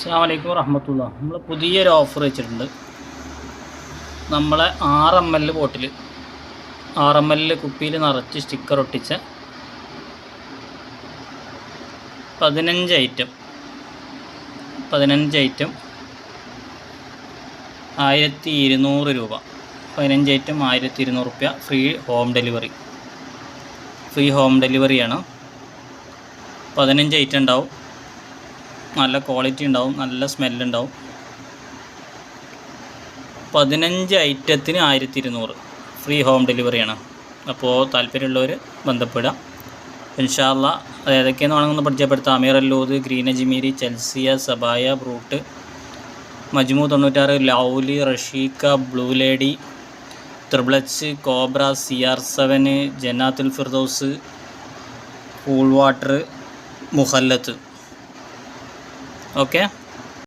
അസ്സലാമു അലൈക്കും വറഹ്മത്തുള്ളാഹി. നമ്മൾ പുതിയൊരു ഓഫർ വെച്ചിട്ടുണ്ട്. നമ്മളെ 6 ml ബോട്ടിൽ 6 ml കുപ്പിയിൽ നിറച്ച് സ്റ്റിക്കർ ഒട്ടിച്ച 15 ഐറ്റം 1200 രൂപ. 15 ഐറ്റം 1200 രൂപ. Free home ഡെലിവറിയാണ്. 15 ഐറ്റം ഉണ്ടാവും. നല്ല ക്വാളിറ്റി ഉണ്ടാവും, നല്ല സ്മെല്ലുണ്ടാവും. 15 ഐറ്റത്തിന് 1200 ഫ്രീ ഹോം ഡെലിവറിയാണ്. അപ്പോൾ താല്പര്യമുള്ളവർ ബന്ധപ്പെടുക. ഇൻഷാ അല്ലാഹ് അത് ഏതൊക്കെയെന്ന് വേണമെന്ന് പരിചയപ്പെടുത്താം. അമീർ അല്ലൂദ്, ഗ്രീൻ അജ്മീരി, ചെൽസിയ, സബായ, ബ്രൂട്ട്, മജ്മു 96, ലൗലി, റഷീക്ക, ബ്ലൂ ലേഡി, ത്രിബ്ലച്ച്, കോബ്ര, CR7, ജന്നാത്തുൽ ഫിർദൗസ്, കൂൾ വാട്ടർ, മുഹല്ലത്ത്. ഓക്കെ.